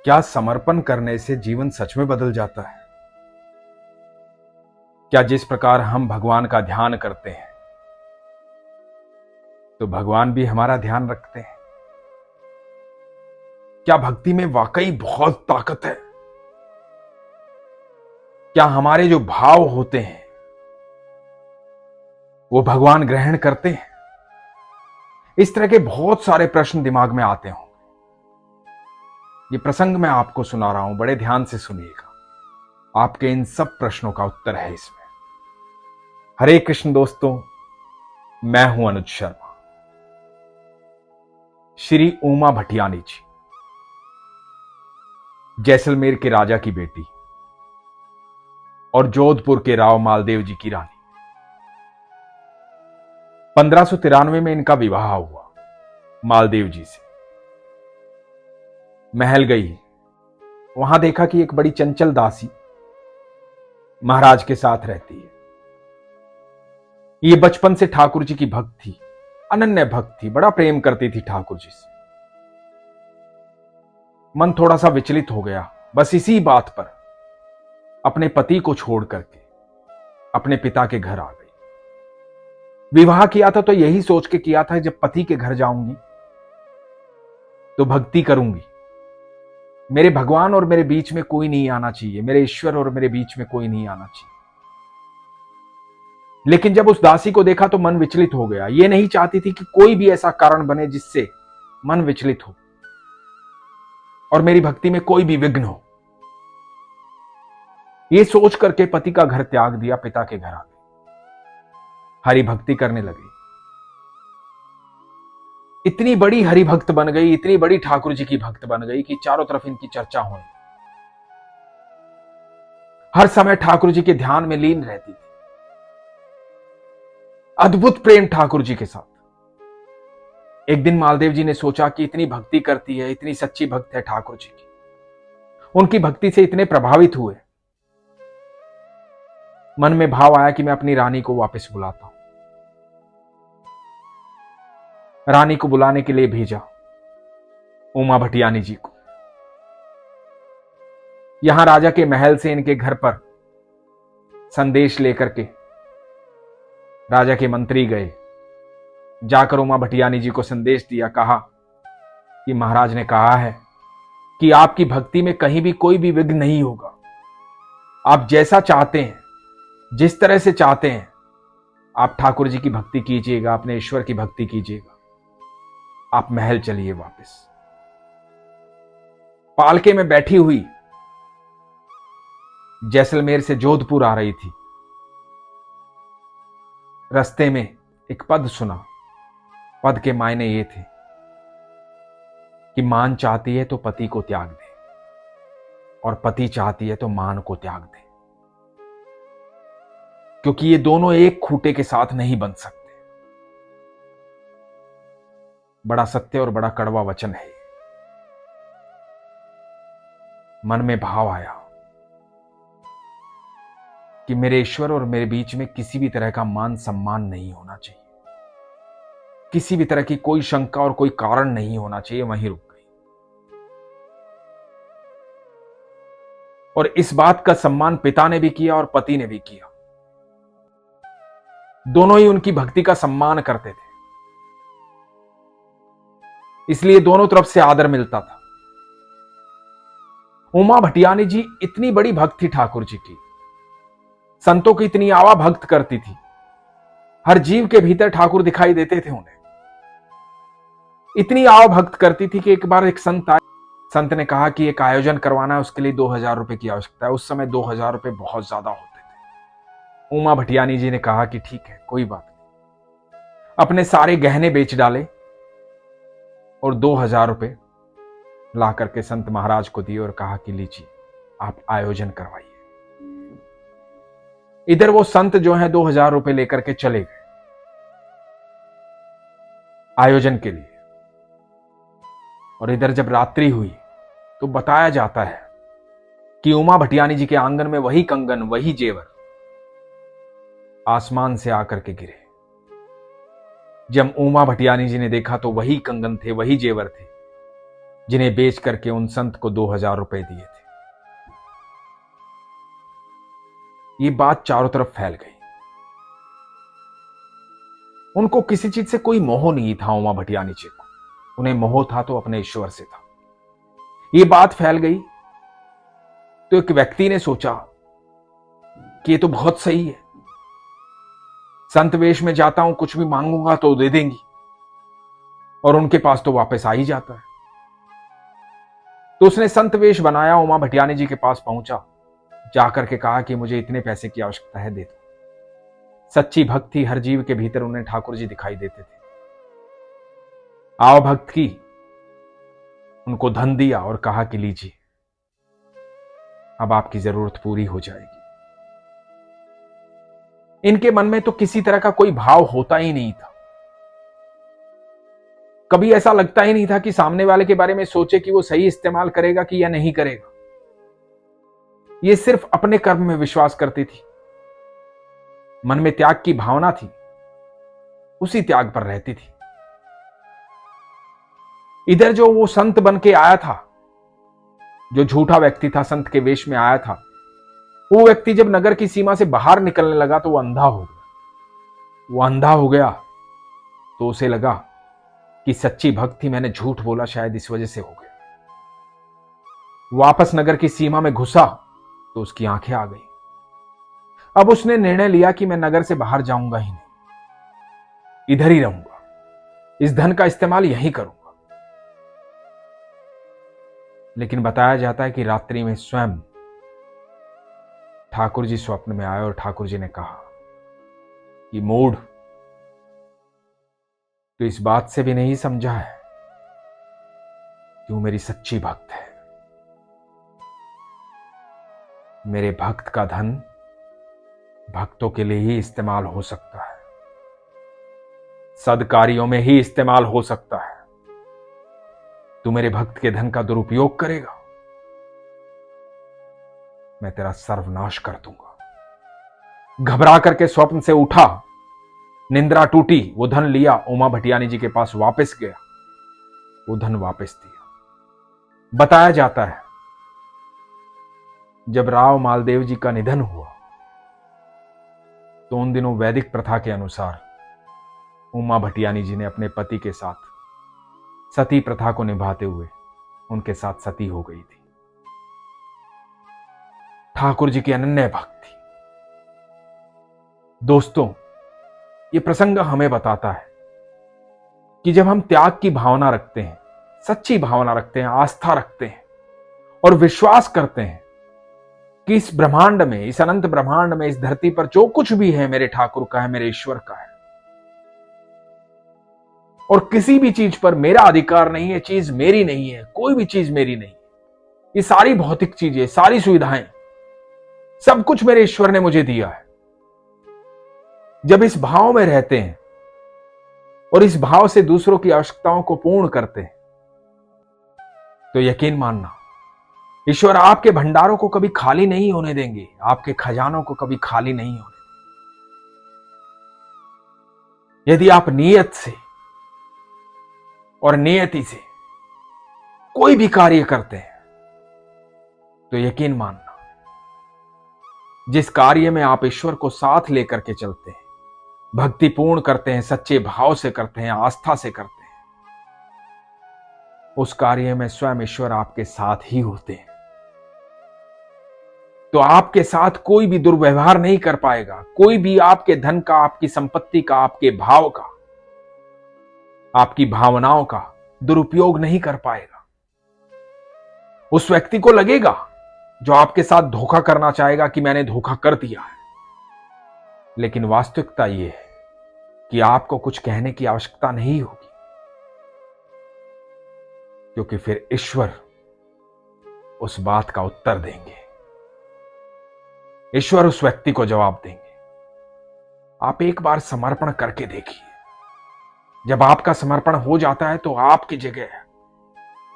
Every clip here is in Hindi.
क्या समर्पण करने से जीवन सच में बदल जाता है? क्या जिस प्रकार हम भगवान का ध्यान करते हैं तो भगवान भी हमारा ध्यान रखते हैं? क्या भक्ति में वाकई बहुत ताकत है? क्या हमारे जो भाव होते हैं वो भगवान ग्रहण करते हैं? इस तरह के बहुत सारे प्रश्न दिमाग में आते हों। ये प्रसंग मैं आपको सुना रहा हूं, बड़े ध्यान से सुनिएगा। आपके इन सब प्रश्नों का उत्तर है इसमें। हरे कृष्ण दोस्तों, मैं हूं अनुज शर्मा। श्री उमा भटियानी जी, जैसलमेर के राजा की बेटी और जोधपुर के राव मालदेव जी की रानी। 1593 में इनका विवाह हुआ मालदेव जी से। महल गई, वहां देखा कि एक बड़ी चंचल दासी महाराज के साथ रहती है। ये बचपन से ठाकुर जी की भक्त थी, अनन्य भक्त थी, बड़ा प्रेम करती थी ठाकुर जी से। मन थोड़ा सा विचलित हो गया, बस इसी बात पर अपने पति को छोड़ करके अपने पिता के घर आ गई। विवाह किया था तो यही सोच के किया था, जब पति के घर जाऊंगी तो भक्ति करूंगी, मेरे भगवान और मेरे बीच में कोई नहीं आना चाहिए, मेरे ईश्वर और मेरे बीच में कोई नहीं आना चाहिए। लेकिन जब उस दासी को देखा तो मन विचलित हो गया। ये नहीं चाहती थी कि कोई भी ऐसा कारण बने जिससे मन विचलित हो और मेरी भक्ति में कोई भी विघ्न हो। ये सोच करके पति का घर त्याग दिया, पिता के घर आ गई, हरि भक्ति करने लगी। इतनी बड़ी हरि भक्त बन गई, इतनी बड़ी ठाकुर जी की भक्त बन गई कि चारों तरफ इनकी चर्चा होने। हर समय ठाकुर जी के ध्यान में लीन रहती थी। अद्भुत प्रेम ठाकुर जी के साथ। एक दिन मालदेव जी ने सोचा कि इतनी भक्ति करती है, इतनी सच्ची भक्त है ठाकुर जी की, उनकी भक्ति से इतने प्रभावित हुए। मन में भाव आया कि मैं अपनी रानी को वापस बुलाता हूं। रानी को बुलाने के लिए भेजा उमा भटियानी जी को। यहां राजा के महल से इनके घर पर संदेश लेकर के राजा के मंत्री गए। जाकर उमा भटियानी जी को संदेश दिया, कहा कि महाराज ने कहा है कि आपकी भक्ति में कहीं भी कोई भी विघ्न नहीं होगा। आप जैसा चाहते हैं, जिस तरह से चाहते हैं, आप ठाकुर जी की भक्ति कीजिएगा, अपने ईश्वर की भक्ति कीजिएगा। आप महल चलिए वापस। पालके में बैठी हुई जैसलमेर से जोधपुर आ रही थी। रास्ते में एक पद सुना। पद के मायने ये थे कि मान चाहती है तो पति को त्याग दे और पति चाहती है तो मान को त्याग दे, क्योंकि ये दोनों एक खूंटे के साथ नहीं बन सकते। बड़ा सत्य और बड़ा कड़वा वचन है। मन में भाव आया कि मेरे ईश्वर और मेरे बीच में किसी भी तरह का मान सम्मान नहीं होना चाहिए, किसी भी तरह की कोई शंका और कोई कारण नहीं होना चाहिए। वहीं रुक गई। और इस बात का सम्मान पिता ने भी किया और पति ने भी किया। दोनों ही उनकी भक्ति का सम्मान करते थे, इसलिए दोनों तरफ से आदर मिलता था। उमा भटियानी जी इतनी बड़ी भक्त थी ठाकुर जी की, संतों की इतनी आवा भक्त करती थी। हर जीव के भीतर ठाकुर दिखाई देते थे उन्हें। इतनी आवा भक्त करती थी कि एक बार एक संत आए। संत ने कहा कि एक आयोजन करवाना है, उसके लिए 2000 रुपए की आवश्यकता है। उस समय 2000 रुपए बहुत ज्यादा होते थे। उमा भटियानी जी ने कहा कि ठीक है, कोई बात नहीं। अपने सारे गहने बेच डाले और 2000 रुपए ला करके संत महाराज को दिए और कहा कि लीजिए, आप आयोजन करवाइए। इधर वो संत जो है 2000 रुपए लेकर के चले गए आयोजन के लिए। और इधर जब रात्रि हुई तो बताया जाता है कि उमा भटियानी जी के आंगन में वही कंगन, वही जेवर आसमान से आकर के गिरे। जब उमा भटियानी जी ने देखा तो वही कंगन थे, वही जेवर थे जिन्हें बेच करके उन संत को 2000 रुपए दिए थे। ये बात चारों तरफ फैल गई। उनको किसी चीज से कोई मोह नहीं था उमा भटियानी जी को, उन्हें मोह था तो अपने ईश्वर से था। ये बात फैल गई तो एक व्यक्ति ने सोचा कि ये तो बहुत सही है, संत वेश में जाता हूं, कुछ भी मांगूंगा तो दे देंगी और उनके पास तो वापस आ ही जाता है। तो उसने संत वेश बनाया, उमा भटियानी जी के पास पहुंचा, जाकर के कहा कि मुझे इतने पैसे की आवश्यकता है, दे दो। सच्ची भक्ति हर जीव के भीतर उन्हें ठाकुर जी दिखाई देते थे। आव भक्त की, उनको धन दिया और कहा कि लीजिए, अब आपकी जरूरत पूरी हो जाएगी। इनके मन में तो किसी तरह का कोई भाव होता ही नहीं था। कभी ऐसा लगता ही नहीं था कि सामने वाले के बारे में सोचे कि वो सही इस्तेमाल करेगा कि या नहीं करेगा। ये सिर्फ अपने कर्म में विश्वास करती थी, मन में त्याग की भावना थी, उसी त्याग पर रहती थी। इधर जो वो संत बन के आया था, जो झूठा व्यक्ति था, संत के वेश में आया था, वो व्यक्ति जब नगर की सीमा से बाहर निकलने लगा तो वो अंधा हो गया। वो अंधा हो गया तो उसे लगा कि सच्ची भक्ति, मैंने झूठ बोला, शायद इस वजह से हो गया। वापस नगर की सीमा में घुसा तो उसकी आंखें आ गई। अब उसने निर्णय लिया कि मैं नगर से बाहर जाऊंगा ही नहीं, इधर ही रहूंगा, इस धन का इस्तेमाल यहीं करूंगा। लेकिन बताया जाता है कि रात्रि में स्वयं ठाकुर जी स्वप्न में आए और ठाकुर जी ने कहा कि मूढ़, तो इस बात से भी नहीं समझा है कि तू मेरी सच्ची भक्त है। मेरे भक्त का धन भक्तों के लिए ही इस्तेमाल हो सकता है, सद्कार्यों में ही इस्तेमाल हो सकता है। तू मेरे भक्त के धन का दुरुपयोग करेगा, मैं तेरा सर्वनाश कर दूंगा। घबरा करके स्वप्न से उठा, निंद्रा टूटी, वो धन लिया, उमा भटियानी जी के पास वापस गया, वो धन वापस दिया। बताया जाता है जब राव मालदेव जी का निधन हुआ तो उन दिनों वैदिक प्रथा के अनुसार उमा भटियानी जी ने अपने पति के साथ सती प्रथा को निभाते हुए उनके साथ सती हो गई थी। ठाकुर जी की अनन्य भक्ति। दोस्तों, यह प्रसंग हमें बताता है कि जब हम त्याग की भावना रखते हैं, सच्ची भावना रखते हैं, आस्था रखते हैं और विश्वास करते हैं कि इस ब्रह्मांड में, इस अनंत ब्रह्मांड में, इस धरती पर जो कुछ भी है मेरे ठाकुर का है, मेरे ईश्वर का है, और किसी भी चीज पर मेरा अधिकार नहीं है, चीज मेरी नहीं है, कोई भी चीज मेरी नहीं। ये सारी भौतिक चीजें, सारी सुविधाएं, सब कुछ मेरे ईश्वर ने मुझे दिया है। जब इस भाव में रहते हैं और इस भाव से दूसरों की आवश्यकताओं को पूर्ण करते हैं तो यकीन मानना, ईश्वर आपके भंडारों को कभी खाली नहीं होने देंगे, आपके खजानों को कभी खाली नहीं होने देंगे। यदि आप नियत से और नियति से कोई भी कार्य करते हैं तो यकीन मानना, जिस कार्य में आप ईश्वर को साथ लेकर के चलते हैं, भक्ति पूर्ण करते हैं, सच्चे भाव से करते हैं, आस्था से करते हैं, उस कार्य में स्वयं ईश्वर आपके साथ ही होते हैं। तो आपके साथ कोई भी दुर्व्यवहार नहीं कर पाएगा, कोई भी आपके धन का, आपकी संपत्ति का, आपके भाव का, आपकी भावनाओं का दुरुपयोग नहीं कर पाएगा। उस व्यक्ति को लगेगा, जो आपके साथ धोखा करना चाहेगा, कि मैंने धोखा कर दिया है, लेकिन वास्तविकता यह है कि आपको कुछ कहने की आवश्यकता नहीं होगी, क्योंकि फिर ईश्वर उस बात का उत्तर देंगे, ईश्वर उस व्यक्ति को जवाब देंगे। आप एक बार समर्पण करके देखिए, जब आपका समर्पण हो जाता है तो आपकी जगह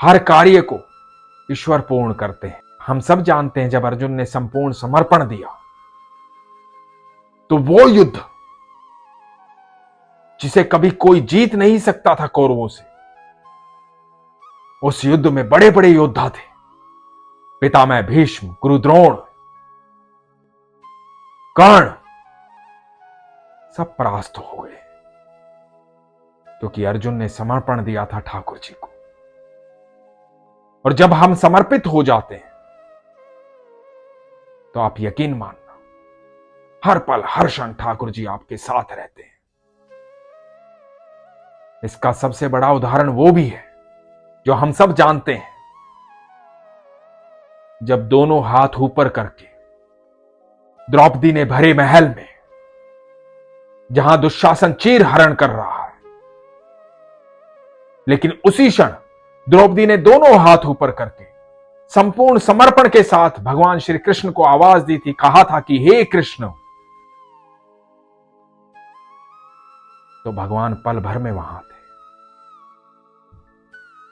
हर कार्य को ईश्वर पूर्ण करते हैं। हम सब जानते हैं, जब अर्जुन ने संपूर्ण समर्पण दिया तो वो युद्ध जिसे कभी कोई जीत नहीं सकता था कौरवों से, उस युद्ध में बड़े बड़े योद्धा थे। पितामह भीष्म, गुरु द्रोण, कर्ण, सब परास्त हो गए, क्योंकि अर्जुन ने समर्पण दिया था ठाकुर जी को। और जब हम समर्पित हो जाते हैं तो आप यकीन मानना, हर पल हर क्षण ठाकुर जी आपके साथ रहते हैं। इसका सबसे बड़ा उदाहरण वो भी है जो हम सब जानते हैं, जब दोनों हाथ ऊपर करके द्रौपदी ने भरे महल में, जहां दुशासन चीर हरण कर रहा है, लेकिन उसी क्षण द्रौपदी ने दोनों हाथ ऊपर करके संपूर्ण समर्पण के साथ भगवान श्री कृष्ण को आवाज दी थी, कहा था कि हे कृष्ण, तो भगवान पल भर में वहां थे।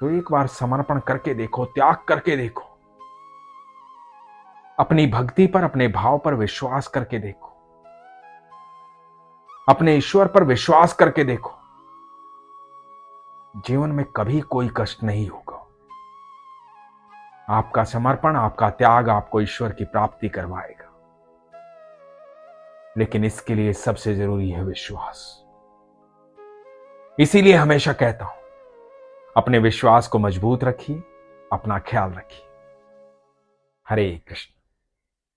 तो एक बार समर्पण करके देखो, त्याग करके देखो, अपनी भक्ति पर, अपने भाव पर विश्वास करके देखो, अपने ईश्वर पर विश्वास करके देखो, जीवन में कभी कोई कष्ट नहीं होगा। आपका समर्पण, आपका त्याग आपको ईश्वर की प्राप्ति करवाएगा, लेकिन इसके लिए सबसे जरूरी है विश्वास। इसीलिए हमेशा कहता हूं, अपने विश्वास को मजबूत रखिए, अपना ख्याल रखिए। हरे कृष्ण।